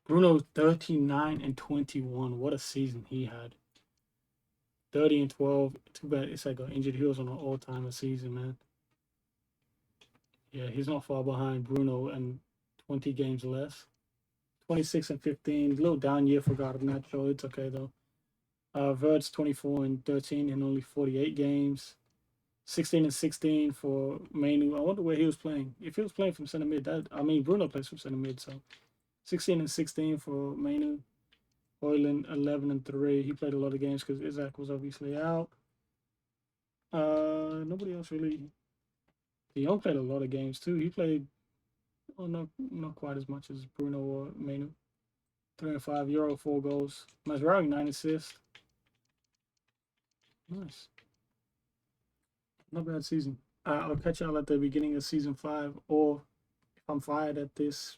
Bruno 39 and 21. What a season he had. 30 and 12. Too bad it's like an injured. He was on an all-timer season, man. Yeah, he's not far behind Bruno and 20 games less. 26 and 15. A little down year for Garnacho. It's okay, though. Verts 24 and 13 in only 48 games. 16 and 16 for Mainu. I wonder where he was playing. If he was playing from center mid, Bruno plays from center mid, so 16 and 16 for Mainu. Hoyland 11 and 3. He played a lot of games because Isaac was obviously out. Nobody else really. De Jong played a lot of games too. He played, not quite as much as Bruno or Mainu. 3 and 5 Euro, 4 goals. Masraoui 9 assists. Nice. Not bad season. I'll catch y'all at the beginning of season 5, or if I'm fired at this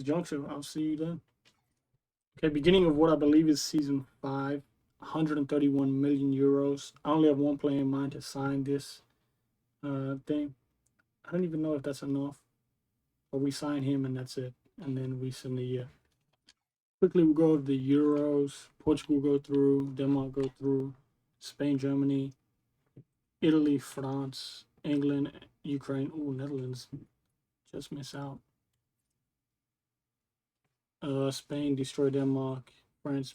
juncture, I'll see you then. Okay, beginning of what I believe is season 5, 131 million euros. I only have one player in mind to sign this thing. I don't even know if that's enough, but we sign him and that's it, and then we send the year. Quickly, we'll go over the Euros. Portugal go through, Denmark go through, Spain, Germany, Italy, France, England, Ukraine. Ooh, Netherlands just miss out. Spain destroy Denmark. France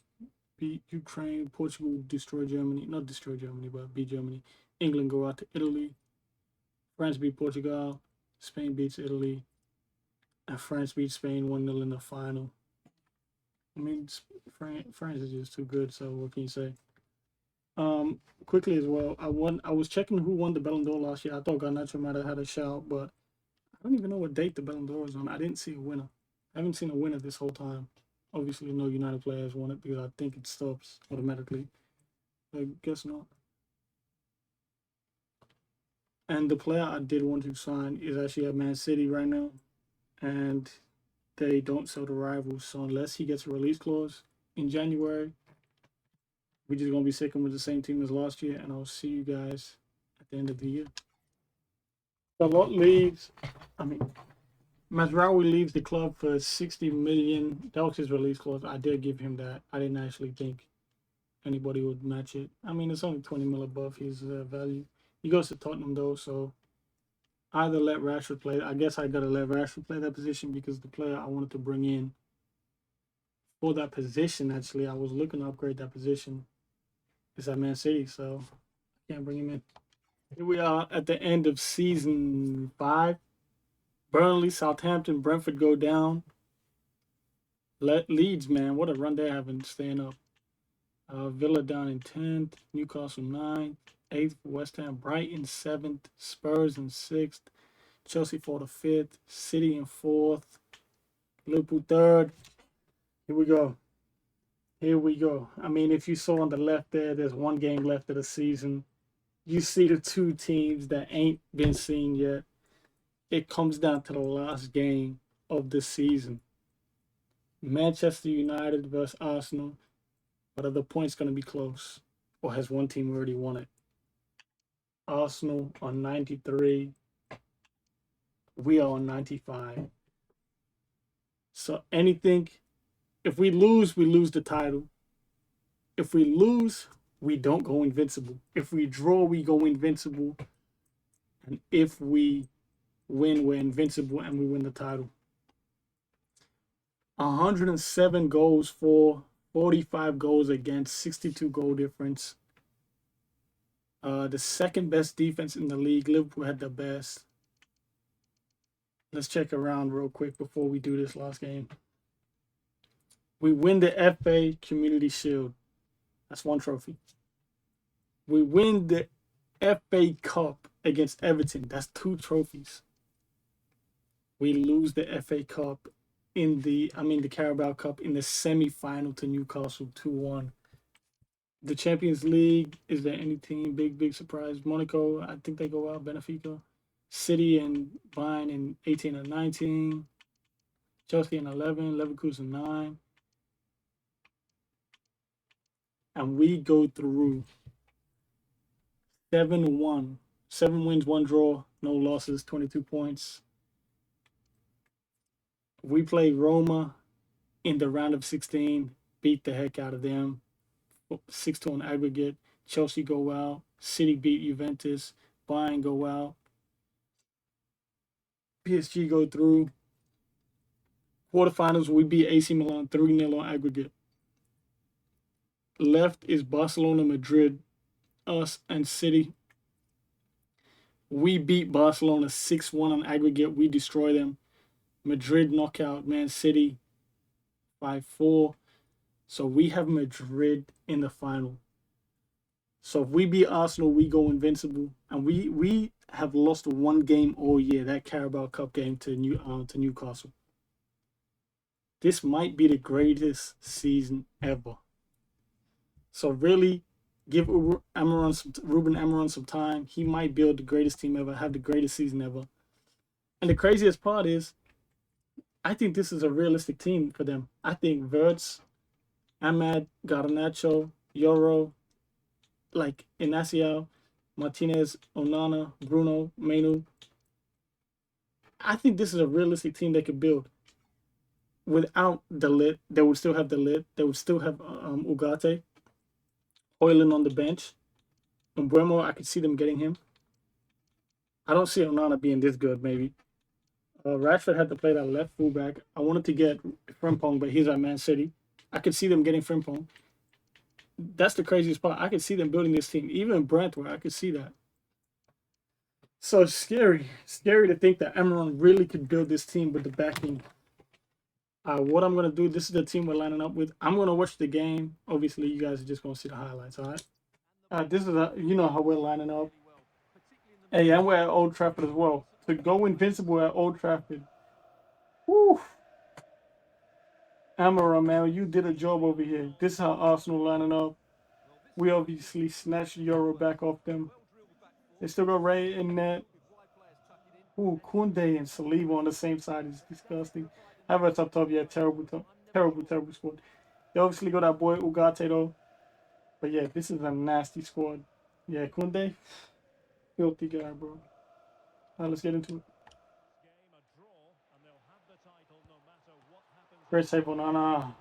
beat Ukraine. Portugal destroy Germany. Not destroy Germany, but beat Germany. England go out to Italy. France beat Portugal. Spain beats Italy. And France beats Spain 1-0 in the final. I mean, France is just too good, so what can you say? Quickly as well, I was checking who won the Ballon d'Or last year. I thought Garnacho might have had a shout, but I don't even know what date the Ballon d'Or is on. I didn't see a winner. I haven't seen a winner this whole time. Obviously, no United players won it because I think it stops automatically. I guess not. And the player I did want to sign is actually at Man City right now, and they don't sell the rivals. So unless he gets a release clause in January, we're just gonna be sticking with the same team as last year. And I'll see you guys at the end of the year. Charlotte leaves. I mean, Mazraoui leaves the club for 60 million. That was his release clause. I did give him that. I didn't actually think anybody would match it. I mean, it's only 20 mil above his value. He goes to Tottenham though, so either let Rashford play. I guess I gotta let Rashford play that position because the player I wanted to bring in for that position, actually, I was looking to upgrade that position, is at Man City, so I can't bring him in. Here we are at the end of season 5. Burnley, Southampton, Brentford go down. Leeds, man, what a run they're having staying up. Villa down in 10th, Newcastle 9th, 8th for West Ham, Brighton 7th, Spurs in 6th, Chelsea for the 5th, City in 4th, Liverpool 3rd. Here we go. Here we go. I mean, if you saw on the left there's one game left of the season. You see the two teams that ain't been seen yet. It comes down to the last game of the season. Manchester United versus Arsenal. But are the points going to be close? Or has one team already won it? Arsenal on 93. We are on 95. So anything, if we lose the title. If we lose, we don't go invincible. If we draw, we go invincible. And if we win, we're invincible and we win the title. 107 goals for, 45 goals against, 62 goal difference. The second best defense in the league. Liverpool had the best. Let's check around real quick before we do this last game. We win the FA Community Shield. That's one trophy. We win the FA Cup against Everton. That's 2 trophies. We lose the FA Cup the Carabao Cup in the semi-final to Newcastle 2-1. The Champions League, is there any team big surprise? Monaco, I think they go out. Benfica, City and Bayern in 18 and 19. Chelsea in 11, Leverkusen 9. And we go through 7-1. 7 wins, 1 draw, no losses, 22 points. We play Roma in the round of 16, beat the heck out of them. 6-2 on aggregate. Chelsea go out. City beat Juventus. Bayern go out. PSG go through. Quarterfinals, we beat AC Milan 3-0 on aggregate. Left is Barcelona, Madrid, us, and City. We beat Barcelona 6-1 on aggregate. We destroy them. Madrid knockout Man City 5-4. So we have Madrid in the final. So if we beat Arsenal, we go invincible. And we have lost 1 game all year, that Carabao Cup game to Newcastle. This might be the greatest season ever. So really, give Ruben Amorim some time. He might build the greatest team ever, have the greatest season ever. And the craziest part is, I think this is a realistic team for them. I think Verts, Ahmad, Garnacho, Yoro, like Inacio, Martinez, Onana, Bruno, Menu. I think this is a realistic team they could build. Without the lit, they would still have the lit. They would still have Ugarte, Hoyland on the bench. Mbeumo, I could see them getting him. I don't see Onana being this good, maybe. Rashford had to play that left fullback. I wanted to get Frimpong, but he's at Man City. I could see them getting Frimpong. That's the craziest part. I could see them building this team. Even Brentford, I could see that. So scary. Scary to think that Amorim really could build this team with the backing. What I'm going to do, this is the team we're lining up with. I'm going to watch the game. Obviously, you guys are just going to see the highlights, all right? This is, you know how we're lining up. Hey, and we're at Old Trafford as well. to go invincible at Old Trafford. Woo! Amorim, man, you did a job over here. This is how Arsenal lining up. We obviously snatched Euro back off them. They still got Ray in net. Ooh, Kunde and Saliba on the same side is disgusting. Havertz up top, yeah, terrible squad. They obviously got that boy Ugarte though. But yeah, this is a nasty squad. Yeah, Kunde, filthy guy, bro. Now let's get into it. Great save on Nana.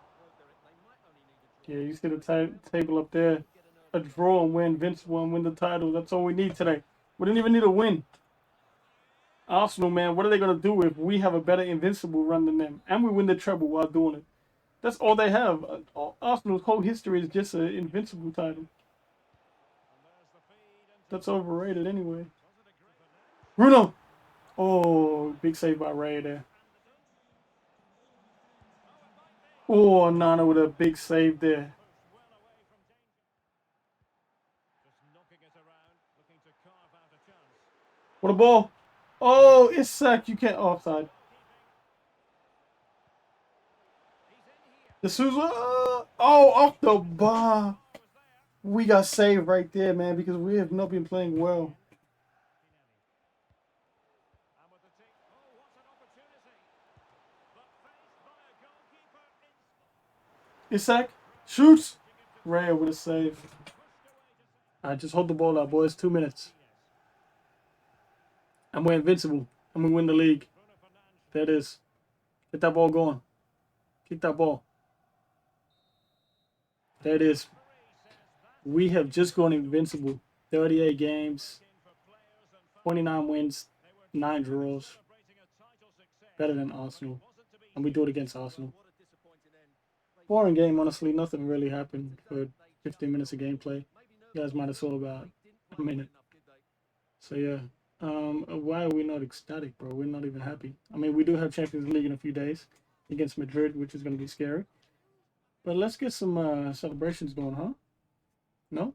Yeah, you see the table up there. A draw and we're invincible and win the title. That's all we need today. We didn't even need a win. Arsenal, man, what are they going to do if we have a better invincible run than them? And we win the treble while doing it. That's all they have. Arsenal's whole history is just an invincible title. That's overrated anyway. Bruno! Oh, big save by Ray there. Oh, Nana with a big save there. What a ball. Oh, it's sack. You can't offside. The Souza. Oh, off the bar. We got saved right there, man, because we have not been playing well. Isak shoots. Ray with a save. All right, just hold the ball out, boys. 2 minutes. And we're invincible. And we win the league. There it is. Get that ball going. Kick that ball. There it is. We have just gone invincible. 38 games, 29 wins, 9 draws. Better than Arsenal. And we do it against Arsenal. Boring game, honestly. Nothing really happened for 15 minutes of gameplay. You guys might have saw about a minute. So yeah. Why are we not ecstatic, bro? We're not even happy. I mean, we do have Champions League in a few days against Madrid, which is going to be scary. But let's get some celebrations going, huh? No?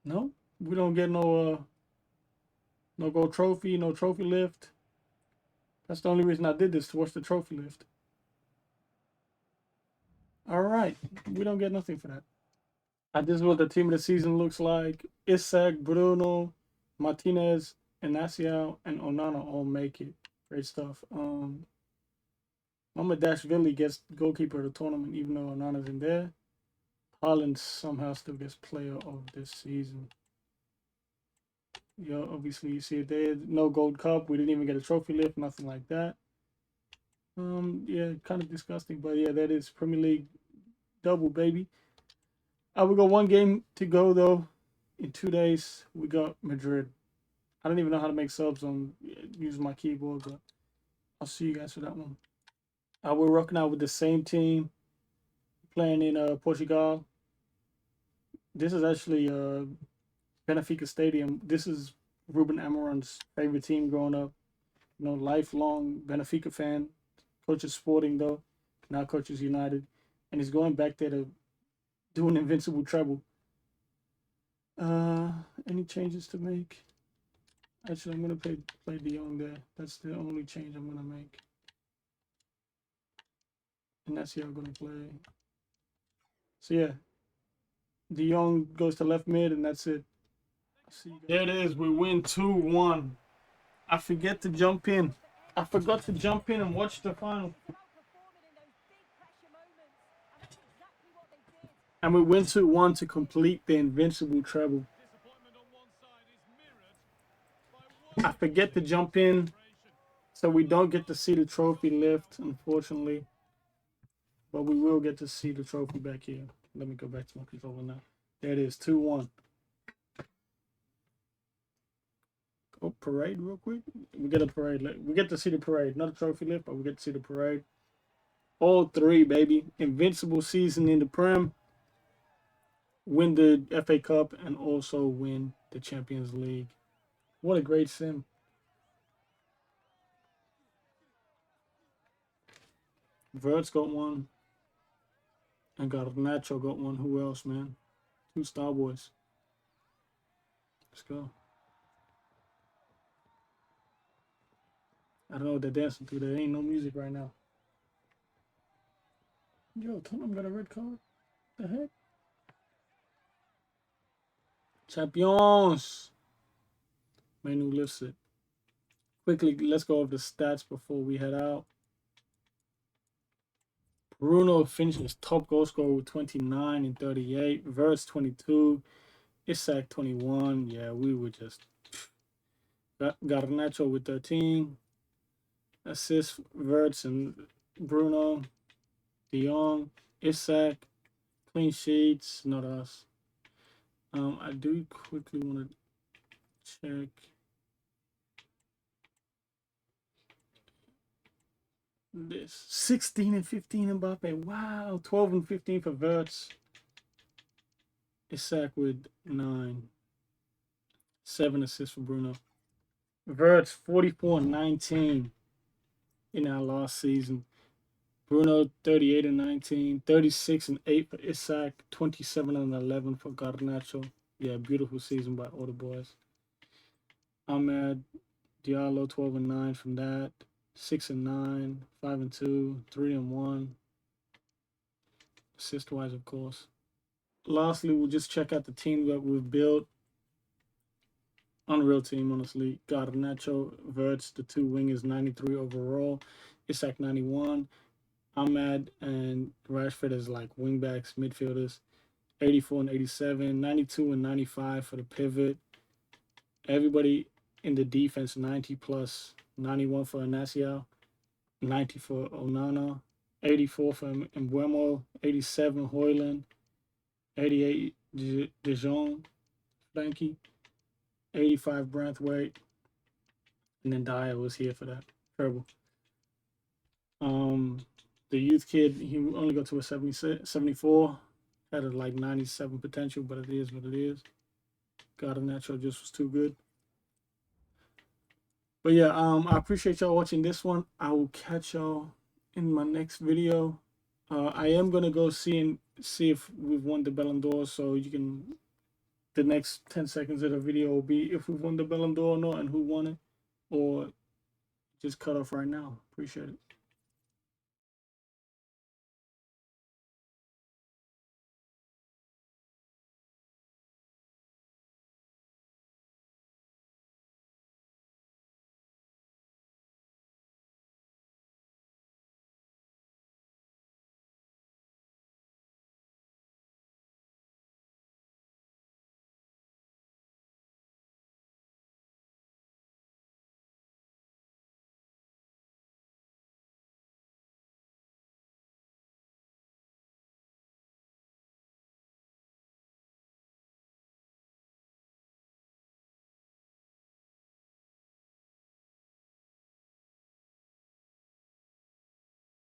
No? We don't get no gold trophy, no trophy lift. That's the only reason I did this, to watch the trophy lift. All right. We don't get nothing for that. This is what the team of the season looks like. Isak, Bruno, Martinez, Inacio, and Onana all make it. Great stuff. Mamadashvili gets goalkeeper of the tournament, even though Onana's in there. Haaland somehow still gets player of this season. Yeah, obviously you see it there. No gold cup. We didn't even get a trophy lift, nothing like that. Yeah, kind of disgusting, but yeah, that is Premier League double, baby. We got one game to go though. In 2 days, we got Madrid. I don't even know how to make subs on using my keyboard, but I'll see you guys for that one. We're rocking out with the same team, playing in Portugal. This is actually Benfica Stadium. This is Ruben Amorim's favorite team growing up. You know, lifelong Benfica fan. Coach is Sporting though. Now Coach is United, and he's going back there to do an invincible treble. Any changes to make? Actually, I'm gonna play De Jong there. That's the only change I'm gonna make. And that's here I'm gonna play. So yeah, De Jong goes to left mid, and that's it. There it is. We win 2-1. I forget to jump in. I forgot to jump in and watch the final. And we win 2-1 to complete the invincible treble. I forget to jump in, so we don't get to see the trophy lift, unfortunately. But we will get to see the trophy back here. Let me go back to my controller now. There it is, 2-1. Oh, parade real quick. We get a parade. We get to see the parade. Not a trophy lift, but we get to see the parade. All 3, baby. Invincible season in the Prem. Win the FA Cup and also win the Champions League. What a great sim. Vert's got one. And Garnacho got one. Who else, man? 2 Star Boys. Let's go. I don't know what they're dancing to. There ain't no music right now. Yo, Tottenham got a red card. The heck? Champions. Manu lifts it. Quickly, let's go over the stats before we head out. Bruno finishes top goal scorer with 29 and 38. Verts 22. Isak 21. Yeah, we were just. Garnacho with 13. Assists, Verts and Bruno. De Jong. Isak. Clean sheets, not us. I do quickly want to check. This 16 and 15 Mbappe. Wow, 12 and 15 for Verts. Isak with 9. 7 assists for Bruno. Verts 44 and 19 in our last season. Bruno 38 and 19, 36 and 8 for Isak, 27 and 11 for Garnacho. Yeah, beautiful season by all the boys. Ahmed Diallo 12 and 9 from that. 6 and 9, 5 and 2, 3 and 1. Assist wise, of course. Lastly, we'll just check out the team that we've built. Unreal team, honestly. Garnacho, Verts, the two wingers, 93 overall. Isak 91. Ahmad and Rashford as like wingbacks, midfielders. 84 and 87, 92 and 95 for the pivot. Everybody in the defense, 90 plus, 91 for Inacio, 90 for Onana, 84 for Mbuemo, 87 Hoyland, 88 De Jong, Frankie, 85 Branthwaite, and then Dyer was here for that. Terrible. The youth kid, he only got to a 74, had a like 97 potential, but it is what it is. Garnacho just was too good. But yeah, I appreciate y'all watching this one. I will catch y'all in my next video. I am gonna go see if we've won the Ballon d'Or, so you can. The next 10 seconds of the video will be if we've won the Ballon d'Or or not and who won it, or just cut off right now. Appreciate it.